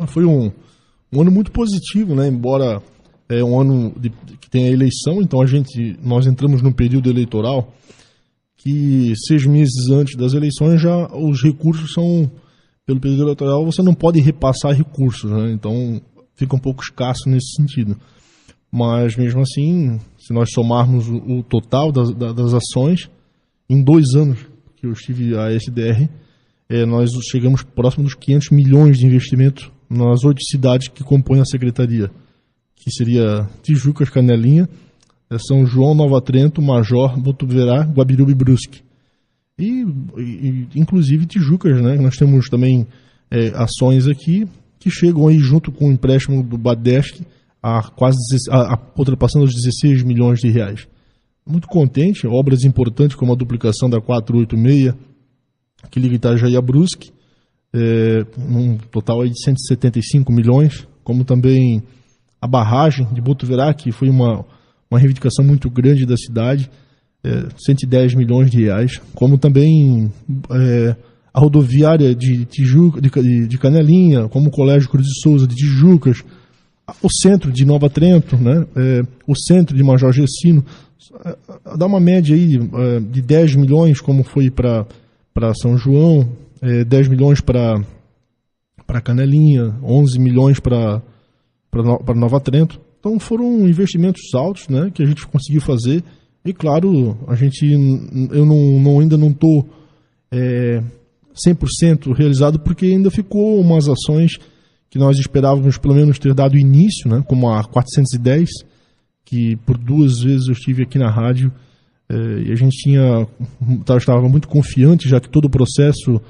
Foi um ano muito positivo, né? Embora é um ano que tem a eleição, então nós entramos num período eleitoral que 6 meses antes das eleições já os recursos são, pelo período eleitoral, você não pode repassar recursos, né? Então fica um pouco escasso nesse sentido. Mas mesmo assim, se nós somarmos o total das ações, em 2 anos que eu estive a SDR, nós chegamos próximo dos 500 milhões de investimento nas 8 cidades que compõem a secretaria, que seria Tijucas, Canelinha, São João, Nova Trento, Major, Botuverá, Guabiruba e Brusque. E inclusive Tijucas, né? Nós temos também ações aqui que chegam aí junto com o empréstimo do Badesc ultrapassando os 16 milhões de reais. Muito contente, obras importantes como a duplicação da 486, que liga Itajaí a Brusque, um total aí de 175 milhões, como também a barragem de Botuverá, que foi uma reivindicação muito grande da cidade, 110 milhões de reais, como também a rodoviária de Tijuca, de Canelinha, como o Colégio Cruz de Souza de Tijucas, o centro de Nova Trento, né? O centro de Major Gercino, dá uma média aí de 10 milhões, como foi para São João, 10 milhões para Canelinha, 11 milhões para Nova Trento. Então foram investimentos altos, né, que a gente conseguiu fazer. E claro, eu ainda não estou 100% realizado, porque ainda ficou umas ações que nós esperávamos pelo menos ter dado início, né, como a 410, que por 2 vezes eu estive aqui na rádio, e a gente estava muito confiante, já que todo o processo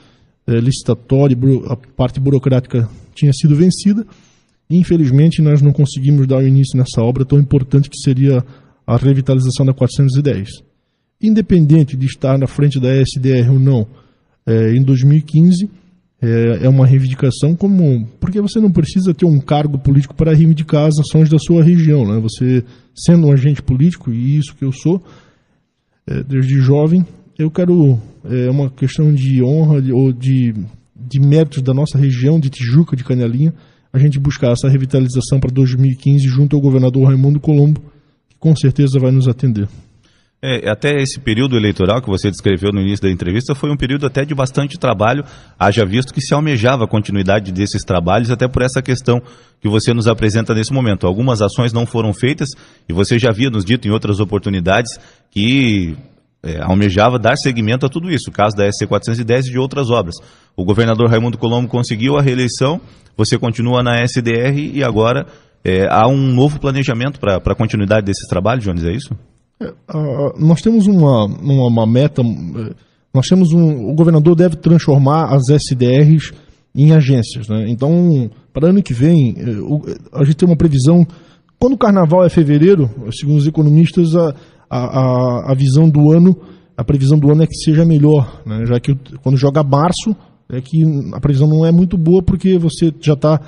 licitatório, a parte burocrática tinha sido vencida, e infelizmente nós não conseguimos dar início nessa obra tão importante que seria a revitalização da 410. Independente de estar na frente da SDR ou não, em 2015, é uma reivindicação comum, porque você não precisa ter um cargo político para reivindicar as ações da sua região, né? Você, sendo um agente político, e isso que eu sou, desde jovem, eu quero, uma questão de honra ou de méritos da nossa região, de Tijuca, de Canelinha, a gente buscar essa revitalização para 2015 junto ao governador Raimundo Colombo, que com certeza vai nos atender. Até esse período eleitoral que você descreveu no início da entrevista foi um período até de bastante trabalho, haja visto que se almejava a continuidade desses trabalhos, até por essa questão que você nos apresenta nesse momento. Algumas ações não foram feitas e você já havia nos dito em outras oportunidades que almejava dar seguimento a tudo isso, o caso da SC410 e de outras obras. O governador Raimundo Colombo conseguiu a reeleição, você continua na SDR e agora há um novo planejamento para a continuidade desses trabalhos, Jones, é isso? Nós temos uma meta, o governador deve transformar as SDRs em agências, né? Então, para o ano que vem, a gente tem uma previsão, quando o carnaval é fevereiro, segundo os economistas, a visão do ano, a previsão do ano é que seja melhor, né? Já que quando joga março, que a previsão não é muito boa, porque você já está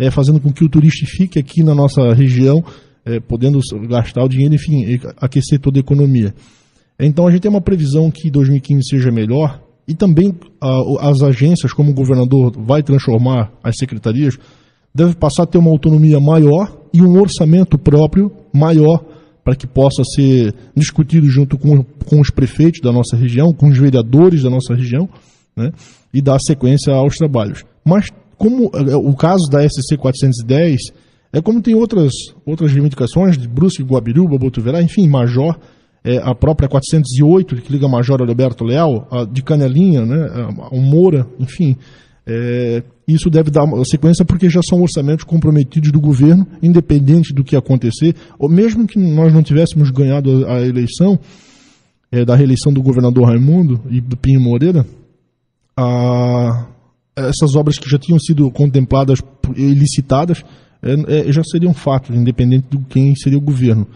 fazendo com que o turista fique aqui na nossa região, podendo gastar o dinheiro, enfim, aquecer toda a economia. Então a gente tem uma previsão que 2015 seja melhor, e também as agências, como o governador vai transformar as secretarias, devem passar a ter uma autonomia maior e um orçamento próprio maior, para que possa ser discutido junto com os prefeitos da nossa região, com os vereadores da nossa região, né, e dar sequência aos trabalhos. Mas como o caso da SC 410, como tem outras reivindicações de Brusque, Guabiruba, Botuverá, enfim, Major, a própria 408, que liga Major Alberto Leal, a de Canelinha, né, o Moura, enfim, isso deve dar uma sequência, porque já são orçamentos comprometidos do governo, independente do que acontecer, ou mesmo que nós não tivéssemos ganhado a eleição, da reeleição do governador Raimundo e do Pinho Moreira, essas obras que já tinham sido contempladas e licitadas, já seriam fatos, independente de quem seria o governo.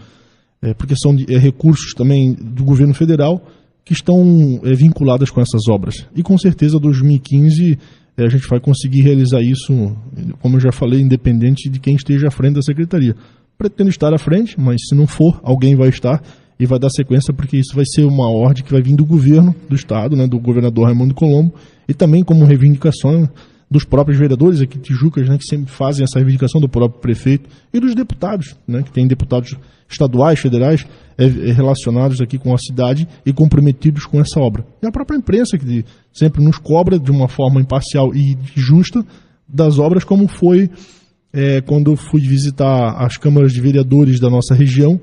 Porque são recursos também do governo federal que estão vinculados com essas obras. E com certeza 2015 a gente vai conseguir realizar isso, como eu já falei, independente de quem esteja à frente da secretaria. Pretendo estar à frente, mas se não for, alguém vai estar e vai dar sequência, porque isso vai ser uma ordem que vai vir do governo do estado, né, do governador Raimundo Colombo, e também como reivindicação dos próprios vereadores aqui de Tijucas, né, que sempre fazem essa reivindicação do próprio prefeito, e dos deputados, né, que tem deputados estaduais, federais, relacionados aqui com a cidade e comprometidos com essa obra. E a própria imprensa, que sempre nos cobra de uma forma imparcial e justa das obras, como foi quando eu fui visitar as câmaras de vereadores da nossa região,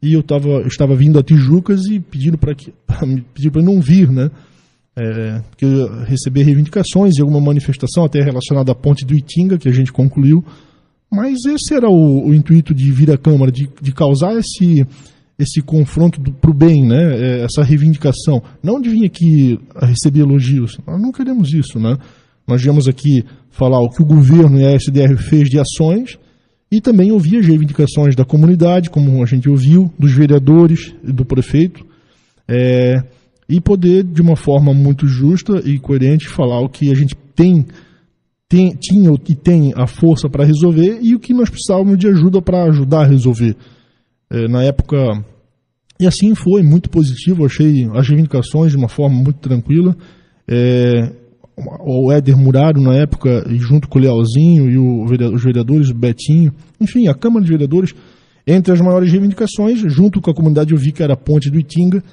e eu estava vindo a Tijucas e pediram para não vir, né? Porque eu recebi reivindicações e alguma manifestação até relacionada à ponte do Itinga, que a gente concluiu, mas esse era o intuito de vir à Câmara, de causar esse confronto para o bem, né? Essa reivindicação, não de vir aqui a receber elogios, nós não queremos isso, né? Nós viemos aqui falar o que o governo e a SDR fez de ações e também ouvir as reivindicações da comunidade, como a gente ouviu, dos vereadores e do prefeito, e poder, de uma forma muito justa e coerente, falar o que a gente tinha e tem a força para resolver e o que nós precisávamos de ajuda para ajudar a resolver. Na época, e assim foi, muito positivo, achei as reivindicações de uma forma muito tranquila. O Éder Muraro, na época, junto com o Lealzinho e os vereadores, o Betinho, enfim, a Câmara de Vereadores, entre as maiores reivindicações, junto com a comunidade, eu vi que era a ponte do Itinga,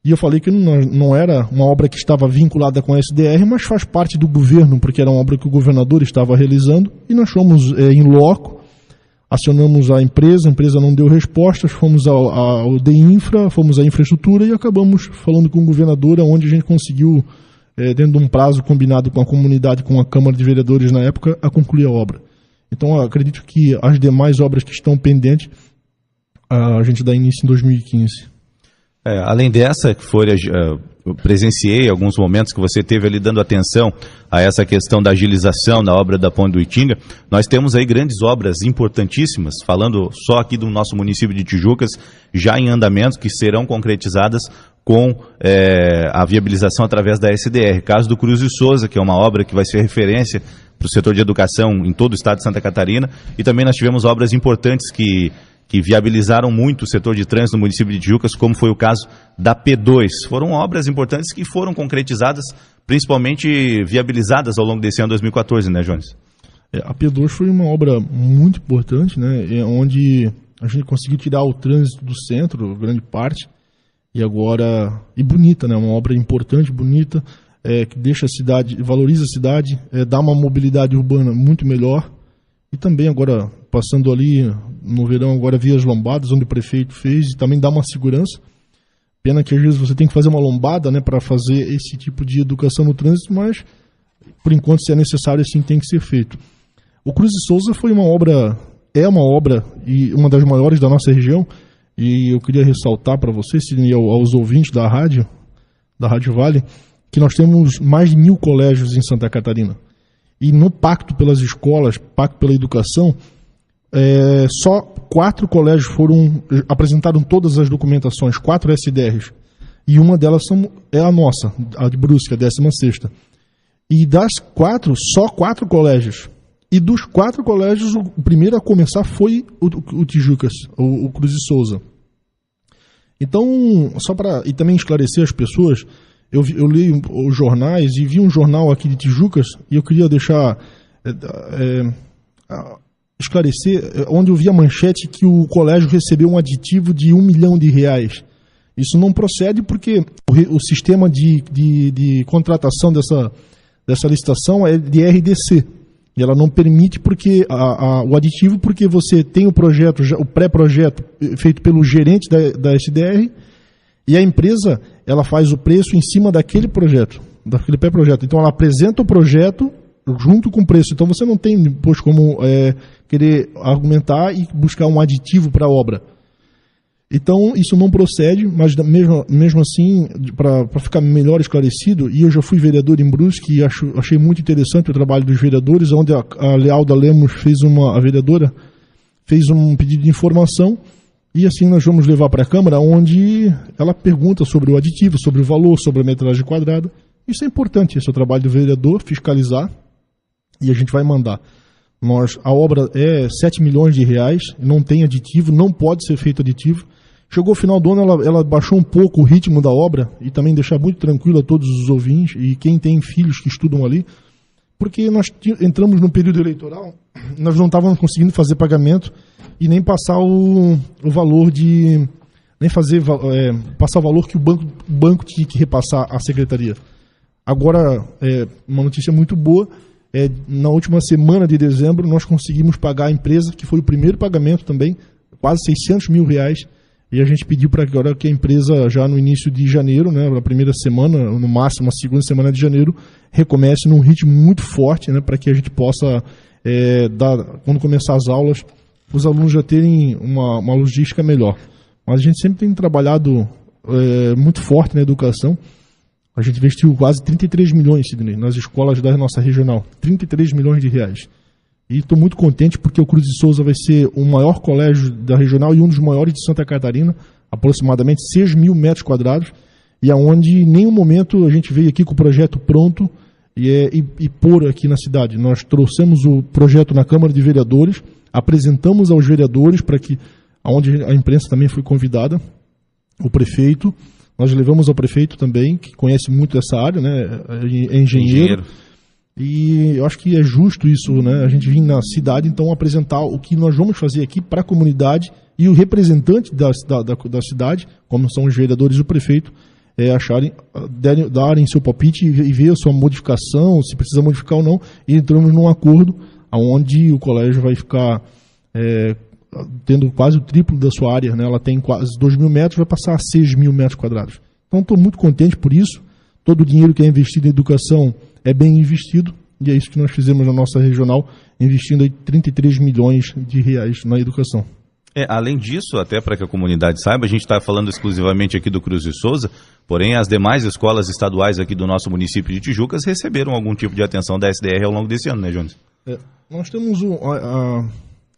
e eu falei que não era uma obra que estava vinculada com a SDR, mas faz parte do governo, porque era uma obra que o governador estava realizando, e nós fomos em loco, acionamos a empresa não deu respostas, fomos ao DINFRA, fomos à infraestrutura e acabamos falando com o governador, onde a gente conseguiu, dentro de um prazo combinado com a comunidade, com a Câmara de Vereadores na época, a concluir a obra. Então, eu acredito que as demais obras que estão pendentes, a gente dá início em 2015. Além dessa, que eu presenciei alguns momentos que você teve ali dando atenção a essa questão da agilização na obra da Ponte do Itinga, nós temos aí grandes obras importantíssimas, falando só aqui do nosso município de Tijucas, já em andamento, que serão concretizadas com a viabilização através da SDR. Caso do Cruz e Souza, que é uma obra que vai ser referência para o setor de educação em todo o estado de Santa Catarina, e também nós tivemos obras importantes que viabilizaram muito o setor de trânsito no município de Tijucas, como foi o caso da P2. Foram obras importantes que foram concretizadas, principalmente viabilizadas ao longo desse ano 2014, né, Jones? A P2 foi uma obra muito importante, né, onde a gente conseguiu tirar o trânsito do centro, grande parte, e bonita, né, uma obra importante, bonita, que deixa a cidade, valoriza a cidade, dá uma mobilidade urbana muito melhor, e também agora, passando ali no verão, agora Vias Lombadas, onde o prefeito fez, e também dá uma segurança. Pena que às vezes você tem que fazer uma lombada, né, para fazer esse tipo de educação no trânsito, mas por enquanto, se é necessário, assim tem que ser feito. O Cruz e Souza foi uma obra e uma das maiores da nossa região, e eu queria ressaltar para vocês e aos ouvintes da Rádio Vale, que nós temos mais de 1.000 colégios em Santa Catarina. E no Pacto pelas Escolas, Pacto pela Educação, só 4 colégios apresentaram todas as documentações, 4 SDRs. E uma delas é a nossa, a de Brusque, a 16ª. E das 4, só 4 colégios. E dos 4 colégios, o primeiro a começar foi o Tijucas, o Cruz e Souza. Então, e também esclarecer as pessoas, eu li os jornais e vi um jornal aqui de Tijucas, e eu queria esclarecer, onde eu vi a manchete que o colégio recebeu um aditivo de R$1 milhão. Isso não procede porque o sistema de contratação dessa licitação é de RDC. E ela não permite porque o aditivo, porque você tem o projeto, o pré-projeto feito pelo gerente da SDR, e a empresa ela faz o preço em cima daquele projeto, daquele pré-projeto. Então ela apresenta o projeto junto com o preço. Então você não tem depois como querer argumentar e buscar um aditivo para a obra. Então isso não procede, mas mesmo assim, para ficar melhor esclarecido, e eu já fui vereador em Brusque e achei muito interessante o trabalho dos vereadores, onde a Lealda Lemos a vereadora fez um pedido de informação, e assim nós vamos levar para a Câmara, onde ela pergunta sobre o aditivo, sobre o valor, sobre a metragem quadrada. Isso é importante, esse é o trabalho do vereador, fiscalizar, e a gente vai mandar. A obra é R$7 milhões, não tem aditivo, não pode ser feito aditivo. Chegou o final do ano, ela baixou um pouco o ritmo da obra, e também deixar muito tranquilo a todos os ouvintes, e quem tem filhos que estudam ali, Porque nós entramos no período eleitoral, nós não estávamos conseguindo fazer pagamento e nem passar o valor de... nem fazer passar o valor que o banco tinha que repassar à secretaria. Agora, uma notícia muito boa, na última semana de dezembro nós conseguimos pagar a empresa, que foi o primeiro pagamento também, quase R$600 mil, e a gente pediu para agora que a empresa, já no início de janeiro, né, na primeira semana, no máximo a segunda semana de janeiro, recomece num ritmo muito forte, né, para que a gente possa, quando começar as aulas, os alunos já terem uma logística melhor. Mas a gente sempre tem trabalhado muito forte na educação. A gente investiu quase 33 milhões, Sidney, nas escolas da nossa regional. 33 milhões de reais. E estou muito contente porque o Cruz de Souza vai ser o maior colégio da regional e um dos maiores de Santa Catarina, aproximadamente 6 mil metros quadrados, e aonde em nenhum momento a gente veio aqui com o projeto pronto e pôr aqui na cidade. Nós trouxemos o projeto na Câmara de Vereadores, apresentamos aos vereadores, para que, onde a imprensa também foi convidada, o prefeito, nós levamos ao prefeito também, que conhece muito essa área, né, é engenheiro. E eu acho que é justo isso, né? A gente vir na cidade, então, apresentar o que nós vamos fazer aqui para a comunidade e o representante da cidade, como são os vereadores e o prefeito, darem seu palpite e ver a sua modificação, se precisa modificar ou não, e entramos num acordo onde o colégio vai ficar tendo quase o triplo da sua área, né? Ela tem quase 2 mil metros, vai passar a 6 mil metros quadrados. Então, estou muito contente por isso. Todo o dinheiro que é investido em educação é bem investido, e é isso que nós fizemos na nossa regional, investindo aí 33 milhões de reais na educação. Além disso, até para que a comunidade saiba, a gente está falando exclusivamente aqui do Cruz de Souza, porém as demais escolas estaduais aqui do nosso município de Tijucas receberam algum tipo de atenção da SDR ao longo desse ano, né, Jones? Nós temos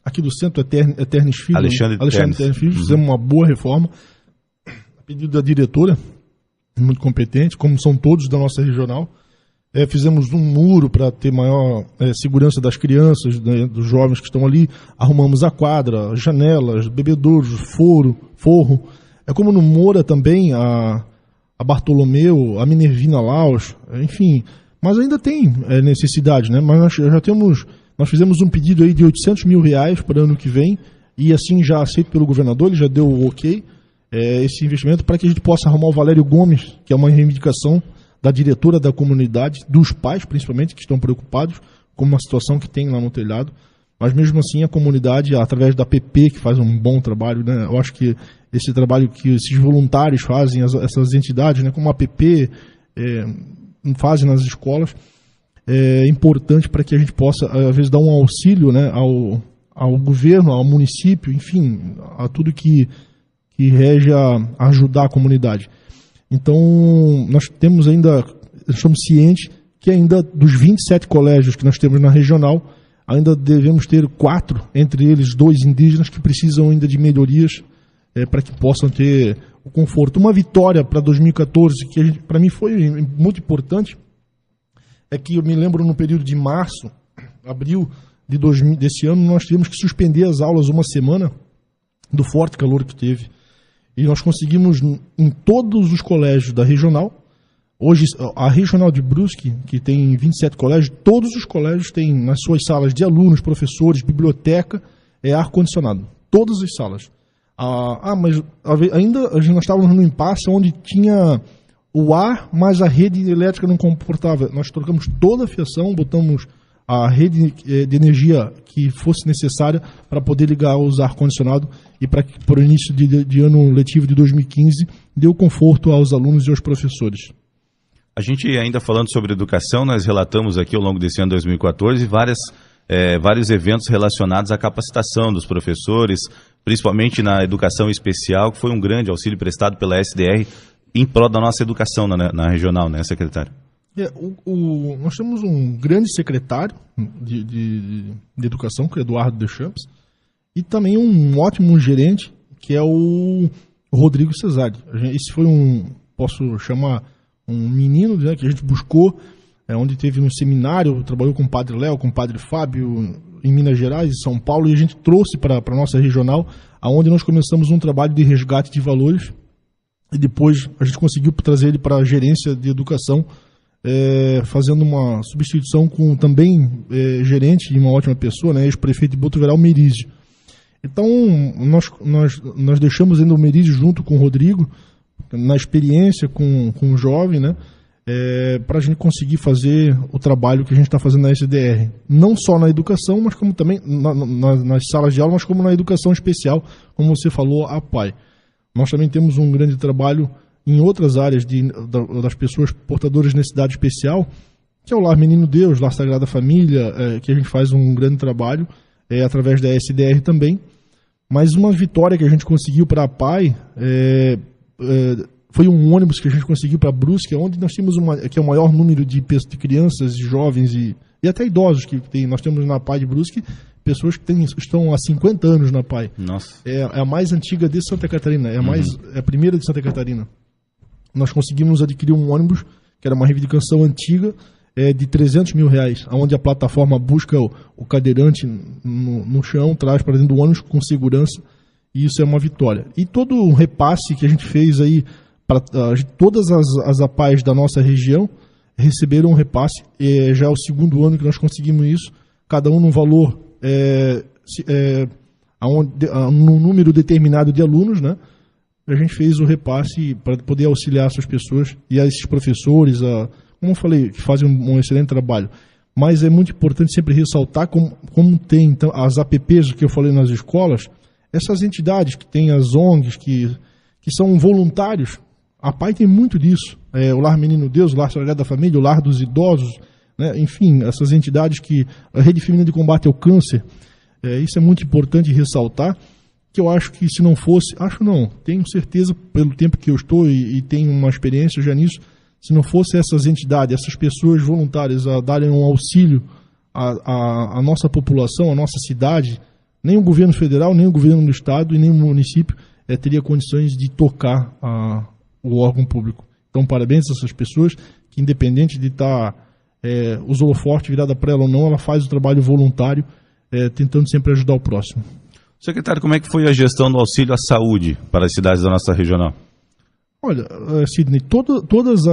aqui do centro Eternes Filho, Alexandre Eternes Filho, fizemos uma boa reforma, a pedido da diretora, muito competente, como são todos da nossa regional. Fizemos um muro para ter maior segurança das crianças, né, dos jovens que estão ali. Arrumamos a quadra, janelas, bebedouros, forro. É como no Moura também, a Bartolomeu, a Minervina Laus, enfim. Mas ainda tem necessidade, né? Mas nós fizemos um pedido aí de R$800 mil para o ano que vem, e assim já aceito pelo governador, ele já deu o ok, esse investimento, para que a gente possa arrumar o Valério Gomes, que é uma reivindicação da diretora da comunidade, dos pais principalmente, que estão preocupados com uma situação que tem lá no telhado, mas mesmo assim a comunidade, através da PP, que faz um bom trabalho, né? Eu acho que esse trabalho que esses voluntários fazem, essas entidades, né, como a PP fazem nas escolas, é importante para que a gente possa, às vezes, dar um auxílio, né, ao governo, ao município, enfim, a tudo que rege a ajudar a comunidade. Então, nós estamos cientes que ainda dos 27 colégios que nós temos na regional, ainda devemos ter 4, entre eles 2 indígenas, que precisam ainda de melhorias para que possam ter o conforto. Uma vitória para 2014, que para mim foi muito importante, é que eu me lembro no período de março, abril desse ano, nós tivemos que suspender as aulas uma semana do forte calor que teve. E nós conseguimos, em todos os colégios da regional, hoje a regional de Brusque, que tem 27 colégios, todos os colégios têm nas suas salas de alunos, professores, biblioteca, ar-condicionado. Todas as salas. Mas ainda nós estávamos num impasse onde tinha o ar, mas a rede elétrica não comportava. Nós trocamos toda a fiação, botamos a rede de energia que fosse necessária para poder ligar os ar-condicionado e para o início de ano letivo de 2015 deu conforto aos alunos e aos professores. A gente ainda falando sobre educação, nós relatamos aqui ao longo desse ano 2014 vários eventos relacionados à capacitação dos professores, principalmente na educação especial, que foi um grande auxílio prestado pela SDR em prol da nossa educação na regional, né, secretário? Nós temos um grande secretário de educação, que é Eduardo Deschamps, e também um ótimo gerente, que é o Rodrigo Cesari. Esse foi posso chamar, um menino, né, que a gente buscou, onde teve um seminário, trabalhou com o Padre Léo, com o Padre Fábio, em Minas Gerais, em São Paulo, e a gente trouxe para a nossa regional, onde nós começamos um trabalho de resgate de valores, e depois a gente conseguiu trazer ele para a gerência de educação, fazendo uma substituição com também gerente e uma ótima pessoa, né, ex-prefeito de Botuverão, Merizio. Então, nós deixamos ainda o Merizio junto com o Rodrigo, na experiência com o jovem, né, para a gente conseguir fazer o trabalho que a gente está fazendo na SDR. Não só na educação, mas como também nas salas de aula, mas como na educação especial, como você falou, a PAI. Nós também temos um grande trabalho em outras áreas das pessoas portadoras de necessidade especial, que é o Lar Menino Deus, Lar Sagrada Família, que a gente faz um grande trabalho através da SDR também. Mas uma vitória que a gente conseguiu para a PAI foi um ônibus que a gente conseguiu para Brusque, onde nós temos que é o maior número de crianças, jovens e até idosos que tem. Nós temos na PAI de Brusque pessoas que estão há 50 anos na PAI. Nossa. É a mais antiga de Santa Catarina, é a primeira de Santa Catarina. Nós conseguimos adquirir um ônibus, que era uma reivindicação antiga, de R$300 mil, onde a plataforma busca o cadeirante no chão, traz para dentro do ônibus com segurança, e isso é uma vitória. E todo o repasse que a gente fez aí, todas as APAES da nossa região receberam um repasse, já é o segundo ano que nós conseguimos isso, cada um num valor, num número determinado de alunos, né? A gente fez o repasse para poder auxiliar essas pessoas e a esses professores, como eu falei, que fazem um excelente trabalho. Mas é muito importante sempre ressaltar como tem então, as APPs que eu falei nas escolas, essas entidades que têm as ONGs, que são voluntários. A PAI tem muito disso. O Lar Menino Deus, o Lar Sagrada Família, o Lar dos Idosos, né? Enfim, essas entidades a Rede Feminina de Combate ao Câncer. Isso é muito importante ressaltar, que eu acho que se não fosse, tenho certeza pelo tempo que eu estou e tenho uma experiência já nisso, se não fosse essas entidades, essas pessoas voluntárias a darem um auxílio à nossa população, à nossa cidade, nem o governo federal, nem o governo do estado e nem o município teria condições de tocar o órgão público. Então, parabéns a essas pessoas que, independente de estar os holofortes virados para ela ou não, ela faz o trabalho voluntário, tentando sempre ajudar o próximo. Secretário, como é que foi a gestão do auxílio à saúde para as cidades da nossa regional? Olha, Sidney, todas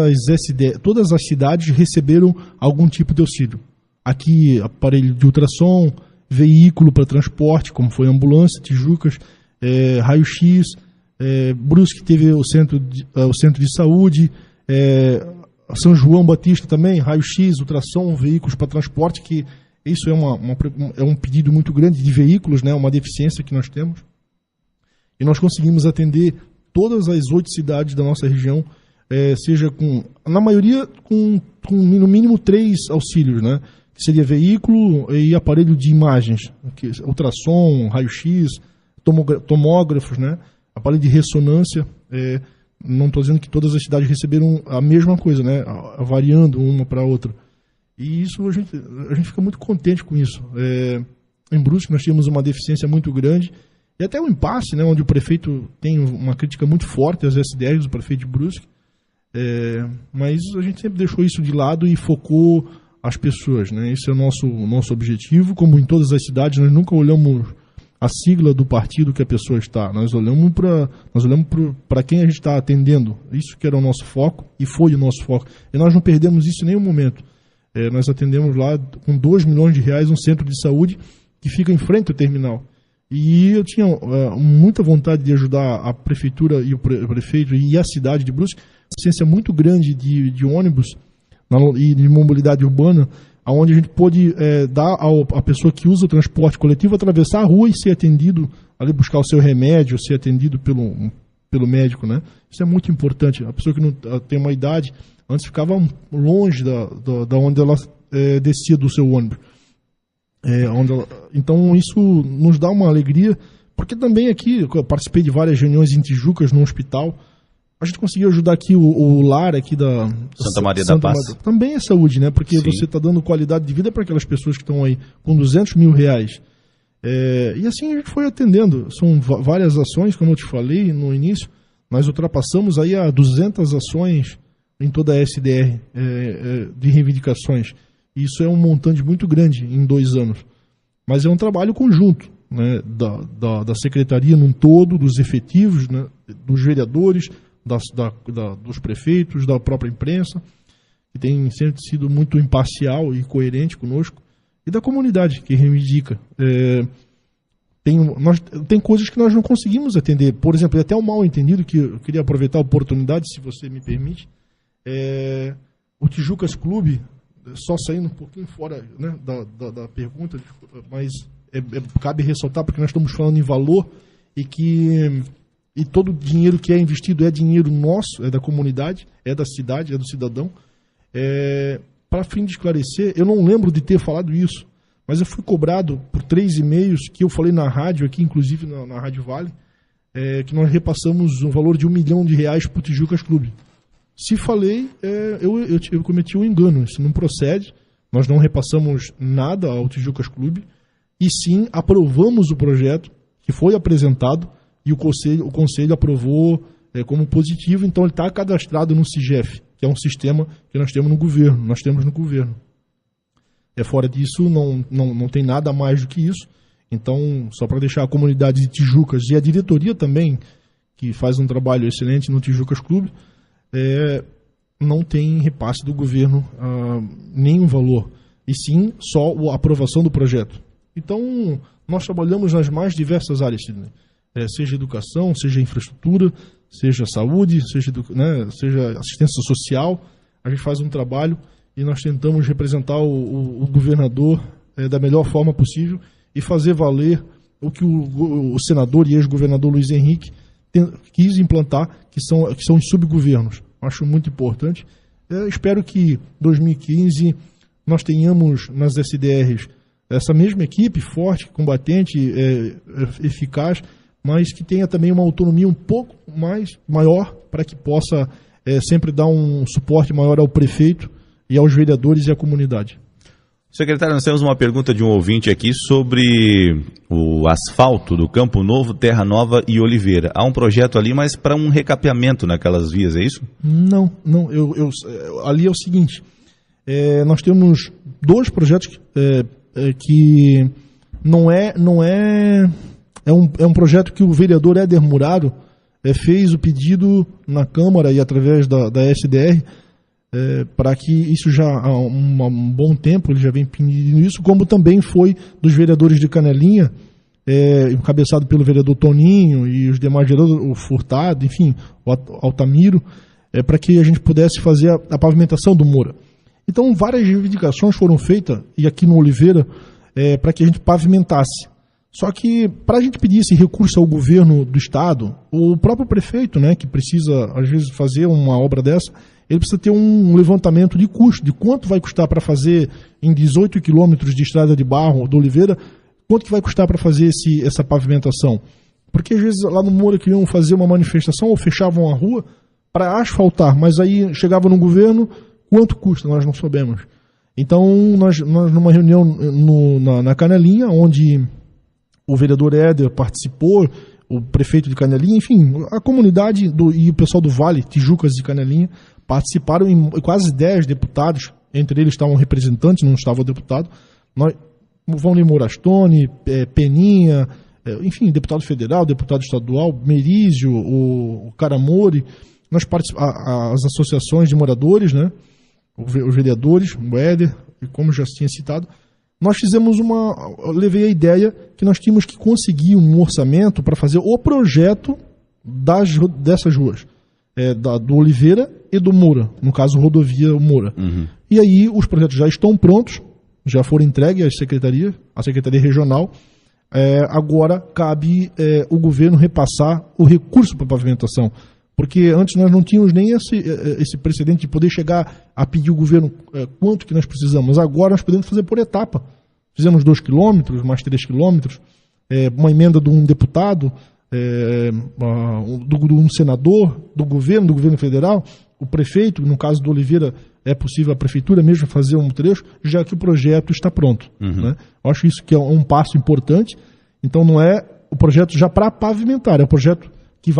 as cidades receberam algum tipo de auxílio. Aqui, aparelho de ultrassom, veículo para transporte, como foi ambulância, Tijucas, raio-x, Brusque teve o centro de saúde, São João Batista também, raio-x, ultrassom, veículos para transporte, que isso é um pedido muito grande de veículos, né, uma deficiência que nós temos. E nós conseguimos atender todas as 8 cidades da nossa região, seja na maioria com no mínimo 3 auxílios, né, que seria veículo e aparelho de imagens, ultrassom, raio-x, tomógrafos, né, aparelho de ressonância. Não estou dizendo que todas as cidades receberam a mesma coisa, né, variando uma para outra. E isso a gente fica muito contente com isso. Em Brusque nós tínhamos uma deficiência muito grande, e até um impasse, né, onde o prefeito tem uma crítica muito forte às SDRs, o prefeito de Brusque, mas a gente sempre deixou isso de lado e focou as pessoas, né? Esse é o nosso objetivo. Como em todas as cidades, nós nunca olhamos a sigla do partido que a pessoa está, nós olhamos para quem a gente está atendendo. Isso que era o nosso foco e foi o nosso foco, e nós não perdemos isso em nenhum momento. Nós atendemos lá com R$2 milhões um centro de saúde que fica em frente ao terminal. E eu tinha muita vontade de ajudar a prefeitura e o prefeito e a cidade de Brusque, uma ciência muito grande de ônibus e de mobilidade urbana, onde a gente pôde dar à pessoa que usa o transporte coletivo atravessar a rua e ser atendido, ali buscar o seu remédio, ser atendido pelo médico, né? Isso é muito importante. A pessoa que não tem uma idade, antes ficava longe da onde ela descia do seu ônibus. Então isso nos dá uma alegria, porque também aqui eu participei de várias reuniões em Tijucas, no hospital. A gente conseguiu ajudar aqui o lar aqui da Santa Maria da Paz. Também é saúde, né? Porque Sim. Você está dando qualidade de vida para aquelas pessoas que estão aí com R$200 mil. E assim a gente foi atendendo. São várias ações, como eu te falei no início. Nós ultrapassamos aí a 200 ações em toda a SDR de reivindicações. Isso é um montante muito grande em 2 anos. Mas é um trabalho conjunto, né, da secretaria num todo, dos efetivos, né, dos vereadores, dos prefeitos, da própria imprensa, que tem sempre sido muito imparcial e coerente conosco, e da comunidade, que reivindica. Tem coisas que nós não conseguimos atender. Por exemplo, até o mal entendido, que eu queria aproveitar a oportunidade, se você me permite, o Tijucas Clube, só saindo um pouquinho fora, né, da pergunta, mas cabe ressaltar, porque nós estamos falando em valor, e todo o dinheiro que é investido é dinheiro nosso, é da comunidade, é da cidade, é do cidadão. Para fim de esclarecer, eu não lembro de ter falado isso, mas eu fui cobrado por 3 e-mails que eu falei na rádio, aqui inclusive na Rádio Vale, que nós repassamos um valor de R$1 milhão para o Tijucas Clube. Se falei, eu cometi um engano, isso não procede, nós não repassamos nada ao Tijucas Clube, e sim aprovamos o projeto que foi apresentado, e o conselho aprovou como positivo, então ele está cadastrado no CIGEF, que é um sistema que nós temos no governo. Fora disso, não tem nada mais do que isso. Então, só para deixar a comunidade de Tijucas e a diretoria também, que faz um trabalho excelente no Tijucas Clube, não tem repasse do governo nenhum valor, e sim só a aprovação do projeto. Então, nós trabalhamos nas mais diversas áreas, Sidney. Seja educação, seja infraestrutura, seja saúde, seja assistência social. A gente faz um trabalho e nós tentamos representar o governador da melhor forma possível e fazer valer o que o senador e ex-governador Luiz Henrique quis implantar, que são os subgovernos. Acho muito importante. Espero que 2015 nós tenhamos nas SDRs essa mesma equipe forte, combatente, eficaz, mas que tenha também uma autonomia um pouco maior para que possa sempre dar um suporte maior ao prefeito e aos vereadores e à comunidade. Secretário, nós temos uma pergunta de um ouvinte aqui sobre o asfalto do Campo Novo, Terra Nova e Oliveira. Há um projeto ali, mas para um recapeamento naquelas vias, é isso? Não. Ali é o seguinte, nós temos 2 projetos que é um projeto que o vereador Éder Muraro fez o pedido na Câmara e através da SDR, para que isso já há um bom tempo, ele já vem pedindo isso, como também foi dos vereadores de Canelinha, encabeçado pelo vereador Toninho e os demais vereadores, o Furtado, enfim, o Altamiro, para que a gente pudesse fazer a pavimentação do Moura. Então, várias reivindicações foram feitas, e aqui no Oliveira, para que a gente pavimentasse. Só que, para a gente pedir esse recurso ao governo do Estado, o próprio prefeito, que precisa, às vezes, fazer uma obra dessa, ele precisa ter um levantamento de custo, de quanto vai custar para fazer em 18 quilômetros de estrada de barro do Oliveira, quanto que vai custar para fazer essa pavimentação. Porque, às vezes, lá no Moura queriam fazer uma manifestação ou fechavam a rua para asfaltar, mas aí chegava no governo, quanto custa? Nós não soubemos. Então, nós numa reunião na Canelinha, onde o vereador Éder participou, o prefeito de Canelinha, enfim, a comunidade e o pessoal do Vale, Tijucas de Canelinha, participaram, em quase 10 deputados, entre eles estavam representantes, não estava o deputado, Valnei Morastone, Peninha, enfim, deputado federal, deputado estadual, Merizio, o Caramori, as associações de moradores, os vereadores, o Éder, e como já tinha citado, nós fizemos eu levei a ideia que nós tínhamos que conseguir um orçamento para fazer o projeto dessas ruas, do Oliveira e do Moura, no caso rodovia Moura. Uhum. E aí os projetos já estão prontos, já foram entregues à Secretaria Regional, agora cabe o governo repassar o recurso para pavimentação, porque antes nós não tínhamos nem esse precedente de poder chegar a pedir ao governo quanto que nós precisamos. Agora nós podemos fazer por etapa. Fizemos 2 quilômetros, mais 3 quilômetros, uma emenda de um deputado, de um senador, do governo federal, o prefeito, no caso do Oliveira, é possível a prefeitura mesmo fazer um trecho, já que o projeto está pronto. Uhum. Eu acho isso que é um passo importante. Então não é o projeto já para pavimentar, é o projeto que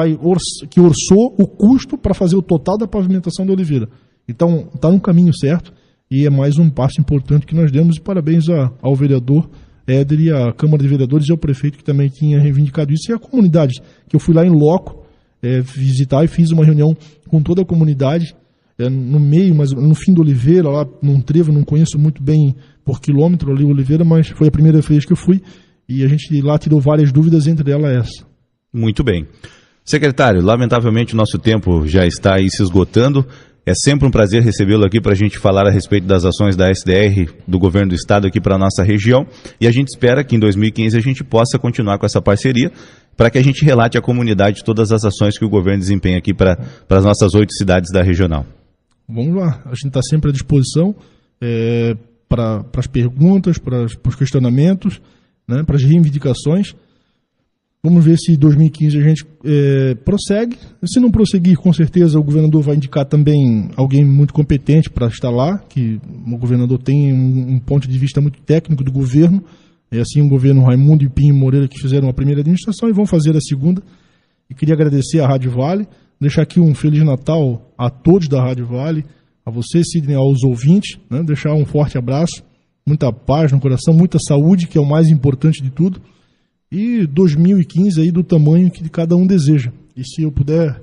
orçou o custo para fazer o total da pavimentação da Oliveira. Então, está no caminho certo e é mais um passo importante que nós demos. E parabéns ao vereador Éder e à Câmara de Vereadores e ao prefeito que também tinha reivindicado isso, e a comunidade, que eu fui lá em loco visitar e fiz uma reunião com toda a comunidade, no meio, mas no fim do Oliveira, lá num trevo, não conheço muito bem por quilômetro ali o Oliveira, mas foi a primeira vez que eu fui e a gente lá tirou várias dúvidas, entre elas essa. Muito bem. Secretário, lamentavelmente o nosso tempo já está aí se esgotando. É sempre um prazer recebê-lo aqui para a gente falar a respeito das ações da SDR, do governo do estado aqui para a nossa região. E a gente espera que em 2015 a gente possa continuar com essa parceria para que a gente relate à comunidade todas as ações que o governo desempenha aqui para as nossas 8 cidades da regional. Vamos lá, a gente está sempre à disposição para as perguntas, para os questionamentos, né, para as reivindicações. Vamos ver se em 2015 a gente prossegue. Se não prosseguir, com certeza o governador vai indicar também alguém muito competente para estar lá, que o governador tem um ponto de vista muito técnico do governo. E assim o governo Raimundo e Pinho Moreira que fizeram a primeira administração e vão fazer a segunda. E queria agradecer à Rádio Vale, deixar aqui um Feliz Natal a todos da Rádio Vale, a você, Sidney, aos ouvintes, né? Deixar um forte abraço, muita paz no coração, muita saúde, que é o mais importante de tudo. E 2015 aí do tamanho que cada um deseja. E se eu puder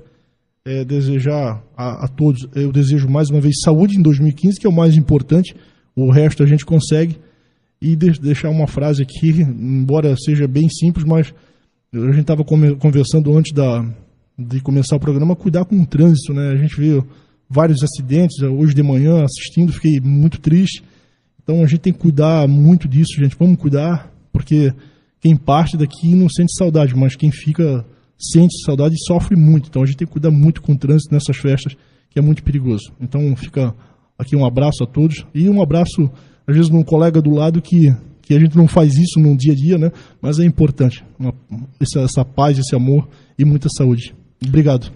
desejar a todos, eu desejo mais uma vez saúde em 2015, que é o mais importante, o resto a gente consegue. E deixar uma frase aqui, embora seja bem simples, mas a gente estava conversando antes de começar o programa, cuidar com o trânsito, né? A gente vê vários acidentes, hoje de manhã assistindo, fiquei muito triste. Então a gente tem que cuidar muito disso, gente, vamos cuidar, porque quem parte daqui não sente saudade, mas quem fica sente saudade e sofre muito. Então a gente tem que cuidar muito com o trânsito nessas festas, que é muito perigoso. Então fica aqui um abraço a todos e um abraço, às vezes, num colega do lado que a gente não faz isso no dia a dia, né? Mas é importante. Essa paz, esse amor e muita saúde. Obrigado.